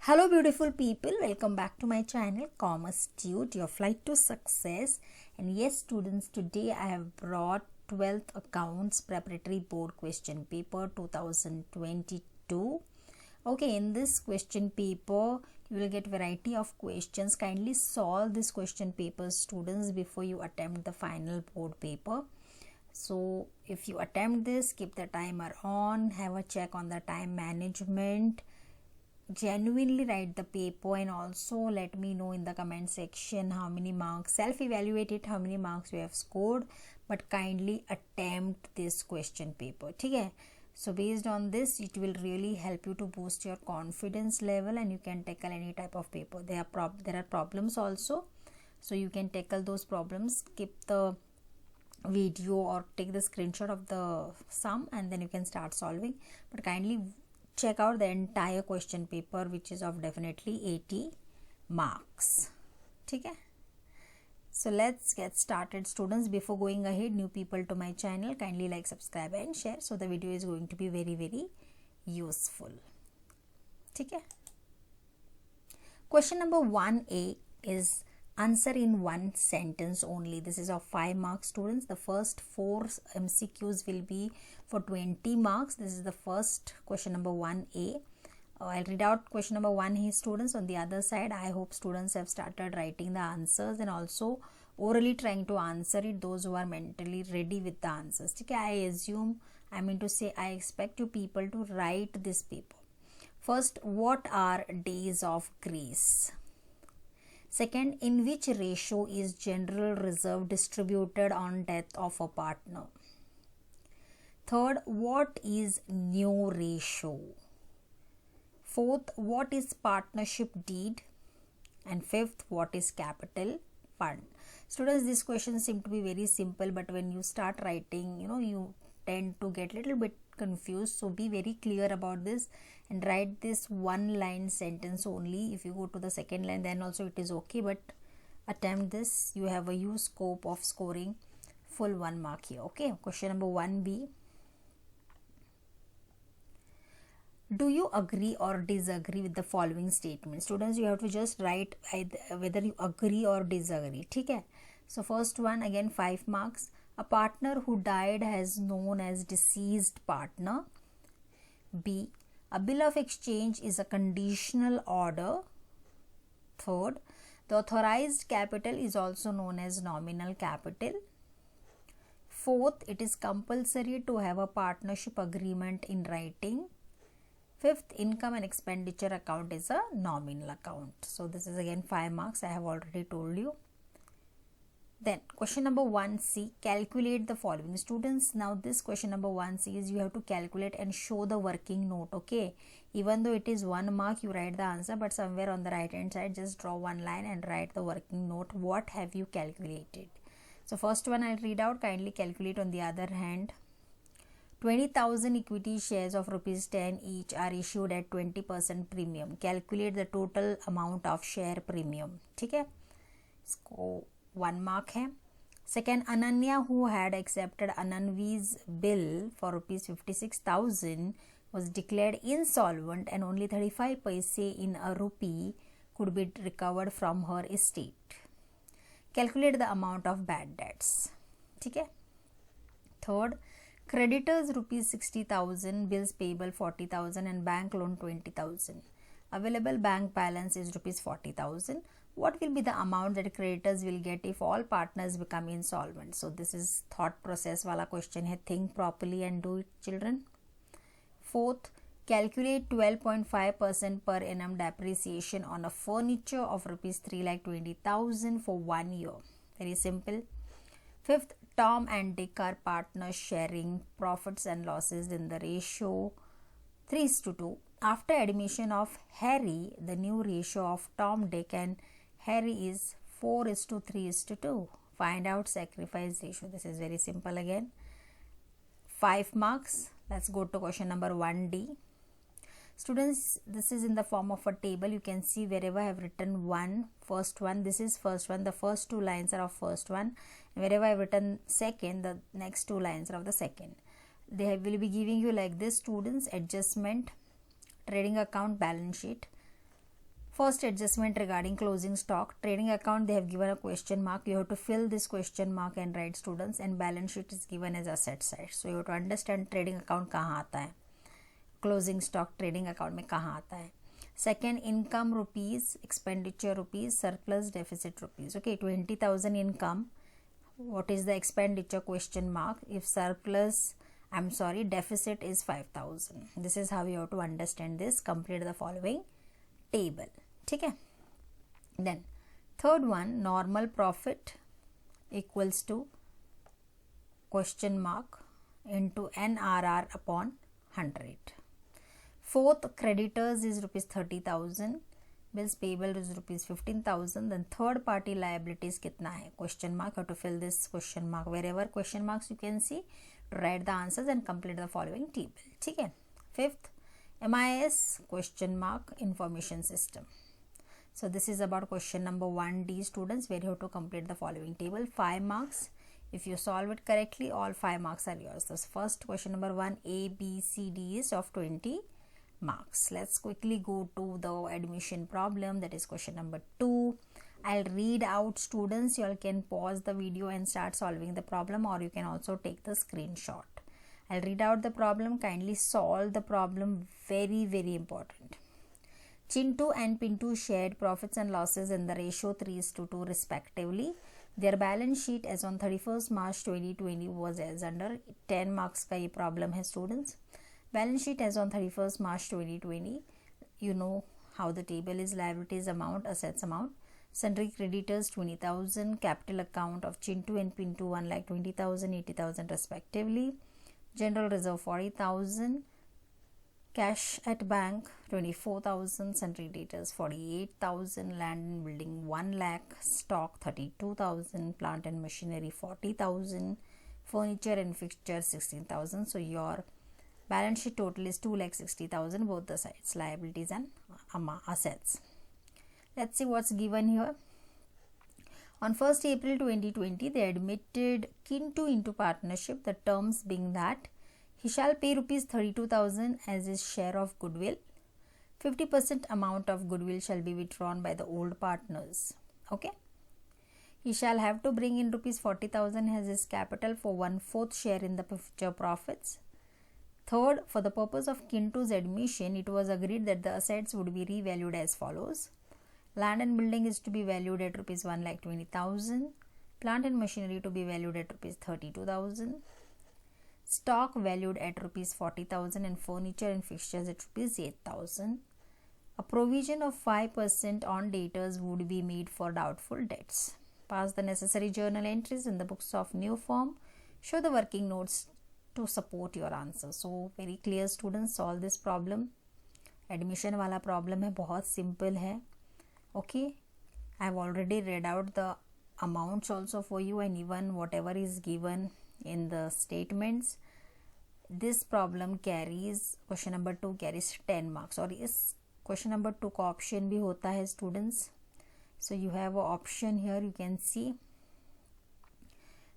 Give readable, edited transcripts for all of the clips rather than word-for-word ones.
Hello beautiful people, welcome back to my channel Commerce Tute, your flight to success. And yes students, today I have brought 12th Accounts Preparatory Board Question Paper 2022. Okay, in this question paper you will get variety of questions. Kindly solve this question paper students before you attempt the final board paper. So if you attempt this, keep the timer on, have a check on the time management, genuinely write the paper, and also let me know in the comment section how many marks, self-evaluate it, how many marks you have scored, but kindly attempt this question paper. Okay, so based on this it will really help you to boost your confidence level and you can tackle any type of paper. There are problems also, so you can tackle those problems. Keep the video or take the screenshot of the sum and then you can start solving, but kindly check out the entire question paper, which is of definitely 80 marks. Okay, so let's get started students. Before going ahead, new people to my channel, kindly like, subscribe and share, so the video is going to be very useful. Okay, question number 1A is answer in one sentence only. This is of 5 marks students. The first 4 MCQs will be for 20 marks. This is the first question number 1A. I'll read out question number 1 here students. On the other side, I hope students have started writing the answers and also orally trying to answer it, those who are mentally ready with the answers. Okay, I expect you people to write this paper. First, what are days of grace? Second, in which ratio is general reserve distributed on death of a partner? Third, what is new ratio? Fourth, what is partnership deed? And fifth, what is capital fund? Students, these questions seem to be very simple, but when you start writing, you tend to get a little bit confused. So be very clear about this and write this one line sentence only. If you go to the second line, then also it is okay, but attempt this. You have a huge scope of scoring full 1 mark here. Okay, question number 1B. Do you agree or disagree with the following statement? Students, you have to just write whether you agree or disagree. Okay, so first one, again 5 marks. A partner who died is known as deceased partner. B. A bill of exchange is a conditional order. Third, the authorized capital is also known as nominal capital. Fourth, it is compulsory to have a partnership agreement in writing. Fifth, income and expenditure account is a nominal account. So this is again 5 marks, I have already told you. Then question number 1C, calculate the following. Students, now this question number 1C is you have to calculate and show the working note. Okay, even though it is 1 mark, you write the answer, but somewhere on the right hand side just draw one line and write the working note. What have you calculated? So first one I'll read out, kindly calculate on the other hand. 20,000 equity shares of ₹10 each are issued at 20% premium. Calculate the total amount of share premium. Okay, so 1 mark hai. Second, Ananya, who had accepted Ananvi's bill for ₹56,000, was declared insolvent and only 35 paise in a rupee could be recovered from her estate. Calculate the amount of bad debts. Okay. Third, creditors ₹60,000, bills payable 40,000 and bank loan 20,000. Available bank balance is ₹40,000. What will be the amount that creditors will get if all partners become insolvent? So this is thought process wala question hai. Think properly and do it, children. Fourth, calculate 12.5% per annum depreciation on a furniture of ₹3,20,000 for 1 year. Very simple. Fifth, Tom and Dick are partners sharing profits and losses in the ratio 3:2. After admission of Harry, the new ratio of Tom, Dick and Harry is 4:3:2. Find out sacrifice ratio. This is very simple again. 5 marks. Let's go to question number 1D. Students, this is in the form of a table. You can see wherever I have written first one, this is first one. The first 2 lines are of first one. And wherever I have written second, the next 2 lines are of the second. They will be giving you like this, students: adjustment, trading account, balance sheet, First adjustment regarding closing stock. Trading account, they have given a question mark. You have to fill this question mark and write students, and balance sheet is given as asset side. So you have to understand trading account कहाँ आता है, closing stock trading account में कहाँ आता है. Second, income rupees, expenditure rupees, surplus deficit rupees. Okay, 20,000 income. What is the expenditure question mark? If surplus, deficit is 5,000. This is how you have to understand this. Complete the following table. ठीक है. Then third one, normal profit equals to question mark into NRR upon 100. Fourth, creditors is rupees 30,000. Bills payable is rupees 15,000. Then third party liabilities कितना है? Question mark. You have to fill this question mark. Wherever question marks you can see, to write the answers and complete the following table. ठीक है. Fifth, MIS question mark information system. So this is about question number 1D, students, where you have to complete the following table. 5 marks. If you solve it correctly, all 5 marks are yours. So first question number 1, A, B, C, D is of 20 marks. Let's quickly go to the admission problem, that is question number 2. I'll read out, students. You all can pause the video and start solving the problem, or you can also take the screenshot. I'll read out the problem. Kindly solve the problem. Very, very important. Chintu and Pintu shared profits and losses in the ratio 3:2 respectively. Their balance sheet as on 31st March 2020 was as under. 10 marks का ये problem है, students. Balance sheet as on 31st March 2020. You know how the table is: liabilities amount, assets amount. Sundry creditors 20,000. Capital account of Chintu and Pintu 1,20,000, 80,000 respectively. General reserve 40,000. Cash at bank 24,000. Sundry debtors 48,000. Land and building 1 lakh. Stock 32,000. Plant and machinery 40,000. Furniture and fixture 16,000. So your balance sheet total is 2,60,000, both the sides, liabilities and assets. Let's see what's given here. On 1st April 2020, they admitted Kintu into partnership, the terms being that he shall pay rupees 32,000 as his share of goodwill. 50% amount of goodwill shall be withdrawn by the old partners. Okay. He shall have to bring in rupees 40,000 as his capital for 1/4 share in the future profits. Third, for the purpose of Kintu's admission, it was agreed that the assets would be revalued as follows. Land and building is to be valued at rupees 1,20,000. Plant and machinery to be valued at rupees 32,000. Stock valued at rupees 40,000 and furniture and fixtures at rupees 8,000. A provision of 5% on debtors would be made for doubtful debts. Pass the necessary journal entries in the books of new form. Show the working notes to support your answer. So very clear, students. Solve this problem. Admission वाला problem है, बहुत simple है. Okay, I have already read out the amounts also for you, and even whatever is given in the statements. This problem carries, question number 2 carries 10 marks, और इस question number 2 का option भी होता है, students. So you have an option here, you can see.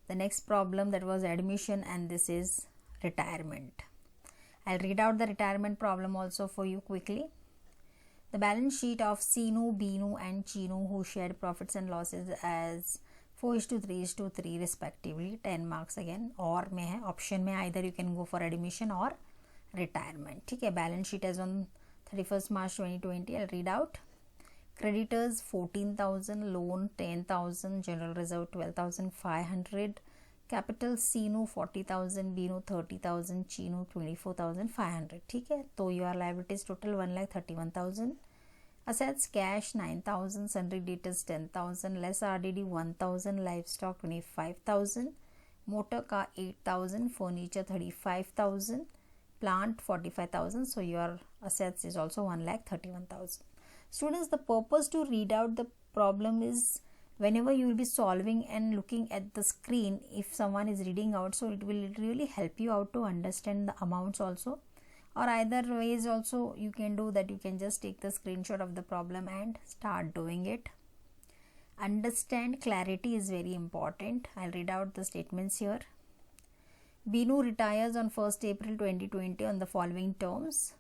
The next problem, that was admission, and this is retirement. I'll read out the retirement problem also for you quickly. The balance sheet of Sinu, Binu and Chinu, who shared profits and losses as 4:3:3 respectively. 10 marks again. और में है, option में either you can go for admission or retirement. ठीक है. Balance sheet as on 31st March 2020. I'll read out. Creditors 14,000, loan 10,000, general reserve 12,500, capital Sinu 40,000, Binu 30,000, Chinu 24,500. ठीक है. तो your liabilities total 1,31,000. Assets cash 9,000, sundry debtors 10,000, less RDD 1,000, livestock 25,000, motor car 8,000, furniture 35,000, plant 45,000. So your assets is also 1,31,000. Students, the purpose to read out the problem is whenever you will be solving and looking at the screen, if someone is reading out, so it will really help you out to understand the amounts also. Or either ways also you can do that. You can just take the screenshot of the problem and start doing it. Understand, clarity is very important. I'll read out the statements here. Binu retires on 1st April 2020 on the following terms.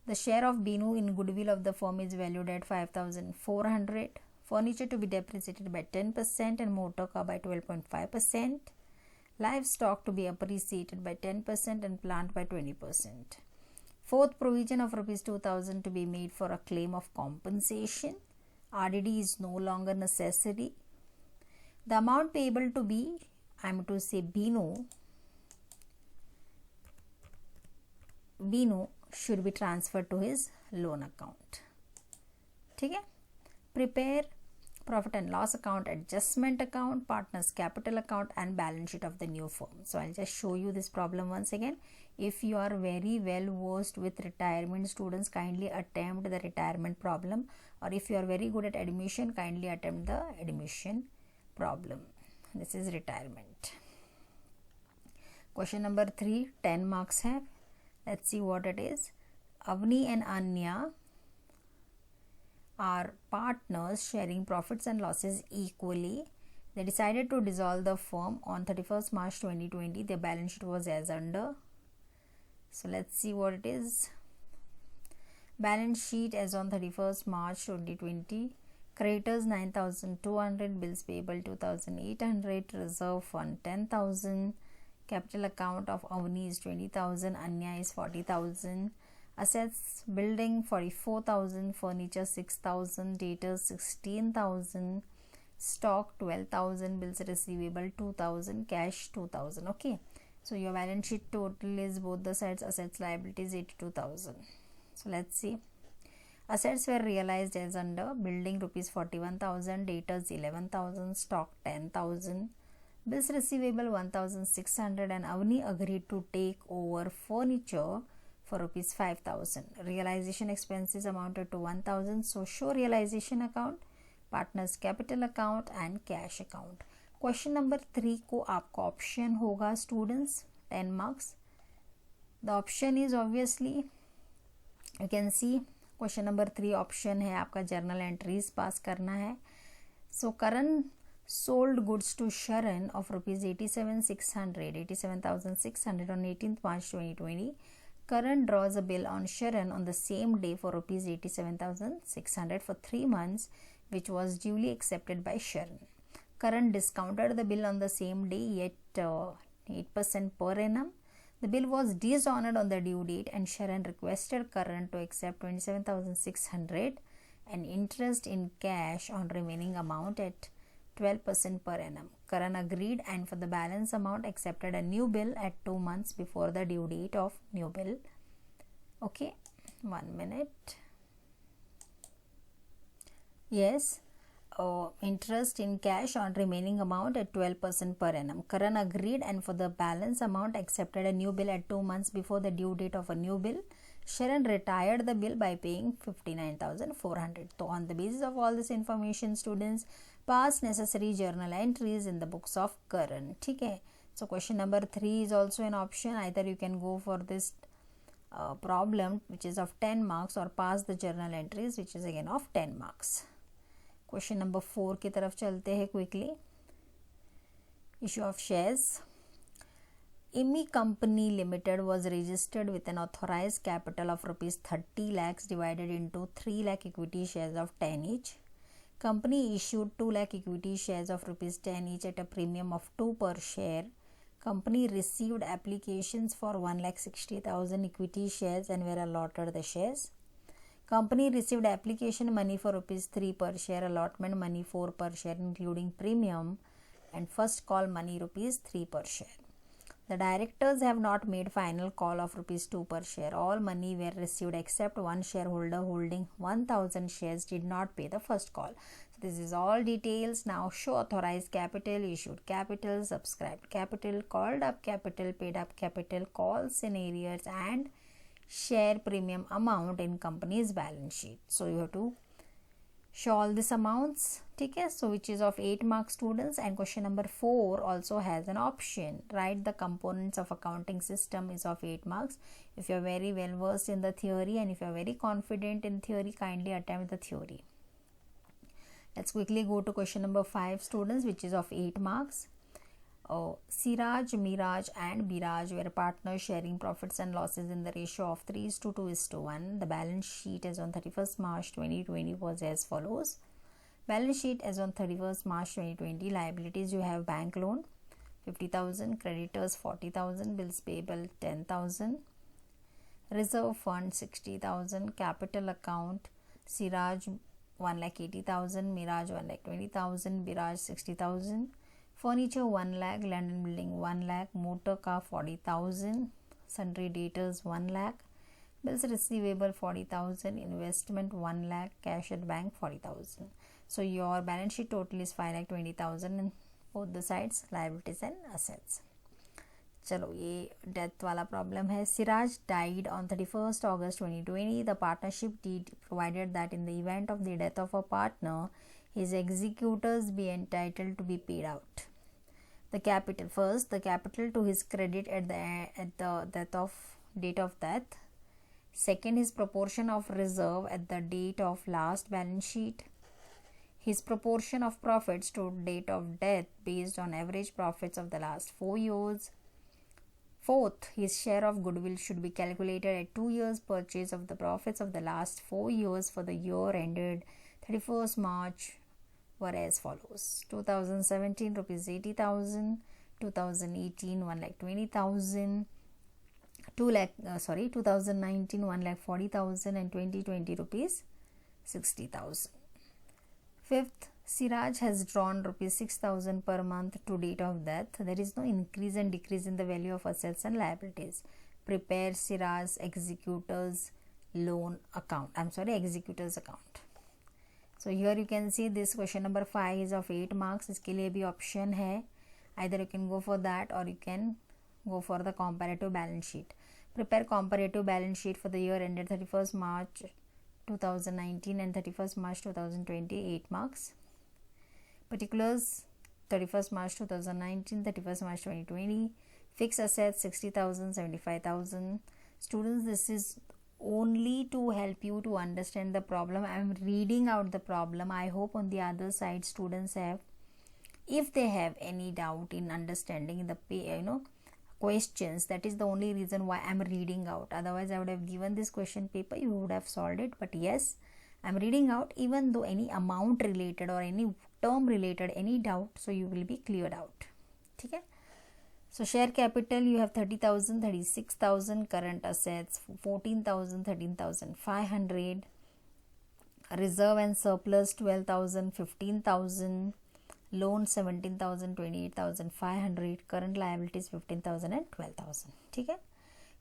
The share of Binu in goodwill of the firm is valued at 5,400. Furniture to be depreciated by 10% and motor car by 12.5%. Livestock to be appreciated by 10% and plant by 20%. Fourth, provision of rupees 2,000 to be made for a claim of compensation. RDD is no longer necessary. The amount payable to be, I am to say Binu should be transferred to his loan account. ठीक है? Prepare profit and loss account, adjustment account, partners capital account and balance sheet of the new firm. So I'll just show you this problem once again. If you are very well versed with retirement, students, kindly attempt the retirement problem, or if you are very good at admission, kindly attempt the admission problem. This is retirement. Question number 3, 10 marks have. Let's see what it is. Avni and Anya are partners sharing profits and losses equally. They decided to dissolve the firm on 31st March 2020. Their balance sheet was as under. So let's see what it is. Balance sheet as on 31st March 2020. Creditors 9,200, bills payable 2,800, reserve fund 10,000. Capital account of Avni is 20,000, Anya is 40,000. Assets, building 44,000, furniture 6,000, debtors 16,000, stock 12,000, bills receivable 2,000, cash 2,000. Okay, so your balance sheet total is both the sides, assets, liabilities 82,000. So let's see. Assets were realized as under: building rupees 41,000, debtors 11,000, stock 10,000. Bills receivable 1,600, and Avni agreed to take over furniture for rupees 5,000. Realization expenses amounted to 1,000. So show realization account, partners capital account and cash account. Question number 3 को आपका option होगा students, 10 marks. The option is obviously, you can see question number 3 option है आपका journal entries पास करना है. So Karan sold goods to Sharan of rupees 87,600 on 18th March 2020. Karan draws a bill on Sharan on the same day for rupees 87,600 for 3 months, which was duly accepted by Sharan. Karan discounted the bill on the same day, yet 8% per annum. The bill was dishonored on the due date, and Sharan requested Karan to accept 27,600 and interest in cash on remaining amount at 12% per annum. Karan agreed, and for the balance amount accepted a new bill at 2 months before the due date of new bill. Okay, 1 minute. Yes, interest in cash on remaining amount at 12% per annum. Karan agreed, and for the balance amount accepted a new bill at 2 months before the due date of a new bill. Sharan retired the bill by paying 59,400. So on the basis of all this information, students, pass necessary journal entries in the books of Karan. ठीक है? So question number 3 is also an option. Either you can go for this problem which is of 10 marks, or pass the journal entries which is again of 10 marks. Question number 4 की तरफ चलते हैं quickly. Issue of shares. IMI Company Limited was registered with an authorized capital of rupees 30 lakhs divided into 3 lakh equity shares of 10 each. Company issued 2 lakh equity shares of rupees 10 each at a premium of 2 per share. Company received applications for 1,60,000 equity shares and were allotted the shares. Company received application money for rupees 3 per share, allotment money 4 per share including premium, and first call money rupees 3 per share. The directors have not made final call of rupees 2 per share. All money were received except one shareholder holding 1,000 shares did not pay the first call. So this is all details. Now show authorized capital, issued capital, subscribed capital, called up capital, paid up capital, call scenarios and share premium amount in company's balance sheet. So you have to show all these amounts. Okay, so which is of 8 marks students. And question number 4 also has an option. Write the components of accounting system is of 8 marks. If you are very well versed in the theory and if you are very confident in theory, kindly attempt the theory. Let's quickly go to question number 5 students, which is of 8 marks. Siraj, Miraj and Biraj were partners sharing profits and losses in the ratio of 3:2:1. The balance sheet as on 31st March 2020 was as follows. Balance sheet as on 31st March 2020. Liabilities, you have bank loan 50,000, creditors 40,000, bills payable 10,000, reserve fund 60,000, capital account Siraj 1,80,000, Miraj 1,20,000, Biraj 60,000, furniture 1 lakh, land and building 1 lakh, motor car 40,000, sundry debtors 1 lakh, bills receivable 40,000, investment 1 lakh, cash at bank 40,000. So your balance sheet total is 5,20,000 in both the sides, liabilities and assets. चलो ये death वाला problem है. Siraj died on 31st August 2020. The partnership deed provided that in the event of the death of a partner, his executors be entitled to be paid out. The capital, first the capital to his credit at the date of death. Second, his proportion of reserve at the date of last balance sheet. His proportion of profits to date of death based on average profits of the last 4 years. Fourth, his share of goodwill should be calculated at 2 years purchase of the profits of the last 4 years for the year ended 31st March were as follows. 2017 rupees 80,000, 2018 1,20,000, 2019 1,40,000 and 2020 rupees 60,000. Fifth, Siraj has drawn rupees 6,000 per month to date of death. There is no increase and decrease in the value of assets and liabilities. Prepare Siraj's executors account. So here you can see this question number 5 is of 8 marks. इसके लिए भी option है. Either you can go for that or you can go for the comparative balance sheet. Prepare comparative balance sheet for the year ended 31st March 2019 and 31st March 2020, 8 marks. Particulars 31st March 2019, 31st March 2020. Fixed assets 60,000, 75,000. Students, this is only to help you to understand the problem. I am reading out the problem. I hope on the other side students have, if they have any doubt in understanding the questions, that is the only reason why I am reading out. Otherwise I would have given this question paper, you would have solved it. But yes, I am reading out, even though any amount related or any term related any doubt, so you will be cleared out. Okay? So share capital, you have 30,000, 36,000, current assets 14,000, 13,500, reserve and surplus 12,000, 15,000, loan 17,000, 28,500, current liabilities 15,000 and 12,000. ठीक है.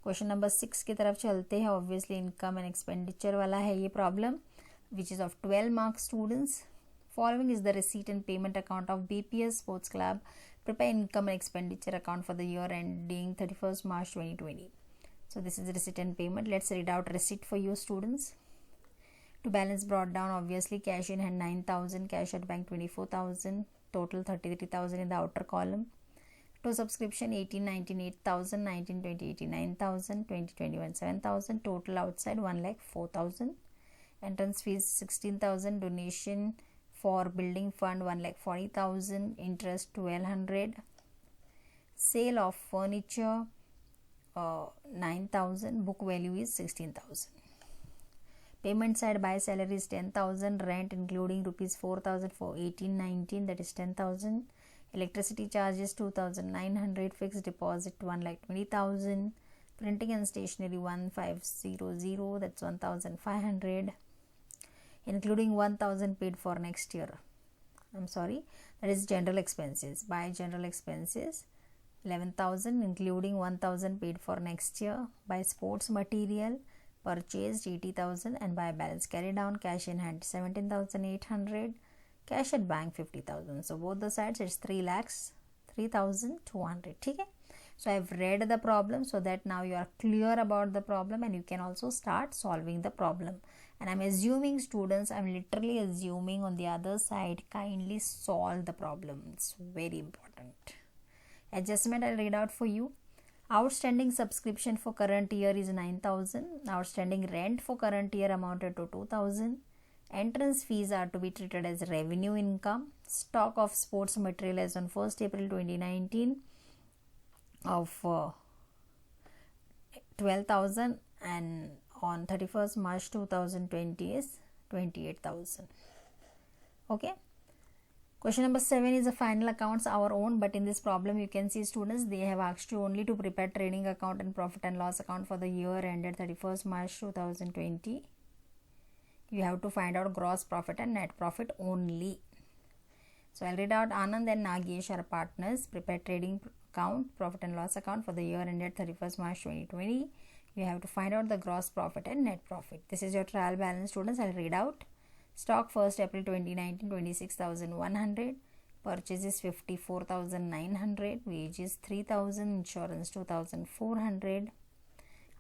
Question number 6 की तरफ चलते हैं. Obviously income and expenditure वाला है ये problem, which is of 12 marks. Students, following is the receipt and payment account of BPS Sports Club. Prepare income and expenditure account for the year ending 31st March 2020. So this is receipt and payment. Let's read out receipt for you students. To balance brought down, obviously cash in hand 9,000, cash at bank 24,000, total 33,000 in the outer column. To subscription 18, 19, 8,000, 19, 20, 89,000, 20, 21, 7,000, total outside 1,04,000. Entrance fees 16,000, donation for building fund 1,40,000, interest 1,200, sale of furniture 9,000, book value is 16,000. Payment side, buy salary is 10,000, rent including rupees 4,000 for 18-19, that is 10,000, electricity charges 2,900, fixed deposit 1,20,000, printing and stationery 1,500, that's 1,500, including 1,000 paid for next year. That is general expenses. Buy general expenses 11,000, including 1,000 paid for next year. Buy sports material purchased 80,000, and buy balance carry down, cash in hand 17,800, cash at bank 50,000. So both the sides it's 3,03,200. Okay. So I've read the problem so that now you are clear about the problem and you can also start solving the problem. And I'm assuming students, I'm literally assuming on the other side, kindly solve the problem. It's very important. Adjustment I'll read out for you. Outstanding subscription for current year is 9,000. Outstanding rent for current year amounted to 2,000. Entrance fees are to be treated as revenue income. Stock of sports material as on 1st April 2019 of 12,000 and on 31st March 2020 is 28,000. Okay. Question number 7 is the final accounts, our own, but in this problem you can see, students, they have asked you only to prepare trading account and profit and loss account for the year ended 31st March 2020. You have to find out gross profit and net profit only. So I'll read out. Anand and Nagesh are partners. Prepare trading account, profit and loss account for the year ended 31st March 2020. You have to find out the gross profit and net profit. This is your trial balance, students. I'll read out. Stock 1st April 2019 26,100. Purchases 54,900. Wages 3,000. Insurance 2,400.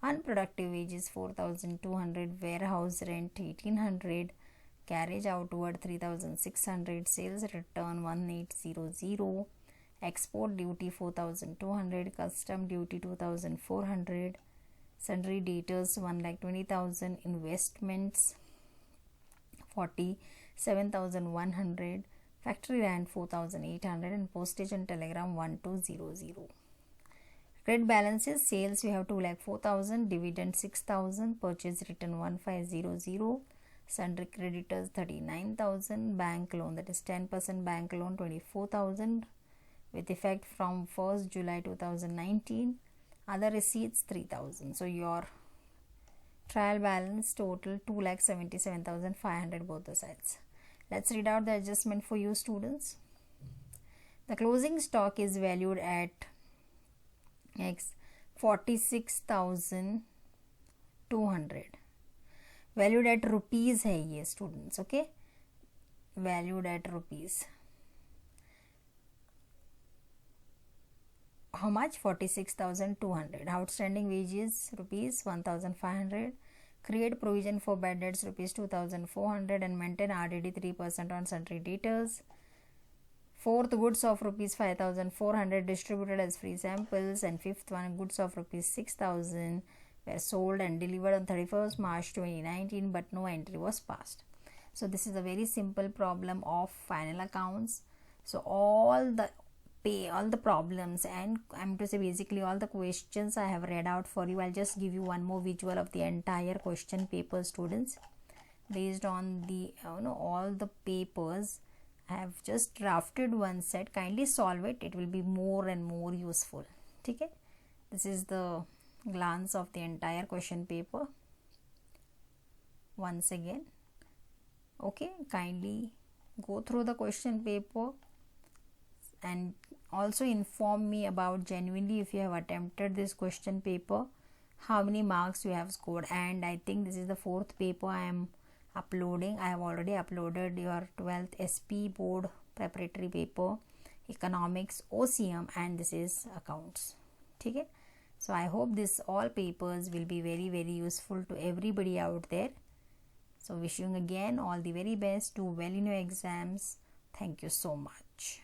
Unproductive wages 4,200. Warehouse rent 1,800. Carriage outward 3,600. Sales return 1,800. Export duty 4,200. Custom duty 2,400. Sundry debtors 1,20,000. Investments 47,100. Factory rent 4,800 and postage and telegram 1,200. Credit balances: sales you have 2,04,000, dividend 6,000, purchase return 1,500, sundry creditors 39,000, bank loan, that is 10% bank loan 24,000 with effect from 1st July 2019. Other receipts 3,000. So your trial balance total 2,77,500 both the sides. Let's read out the adjustment for you, students. The closing stock is valued at X 46,200. Valued at rupees है ये, students. Okay, valued at rupees. How much? 46,200. Outstanding wages rupees 1,500. Create provision for bad debts rupees 2,400 and maintain RDD 3% on sundry debtors. Fourth, goods of rupees 5,400 distributed as free samples, and fifth one, goods of rupees 6,000 were sold and delivered on 31st March 2019, but no entry was passed. So this is a very simple problem of final accounts. So all the problems, and I'm to say basically all the questions I have read out for you. I'll just give you one more visual of the entire question paper, students. Based on the all the papers, I have just drafted one set. Kindly solve it. It will be more and more useful. Okay? This is the glance of the entire question paper. Once again. Okay? Kindly go through the question paper and also inform me about genuinely if you have attempted this question paper, how many marks you have scored. And I think this is the 4th paper I am uploading. I have already uploaded your 12th SP board preparatory paper, economics, OCM, and this is accounts. Okay? So I hope this all papers will be very, very useful to everybody out there. So wishing again all the very best. Do well in your exams. Thank you so much.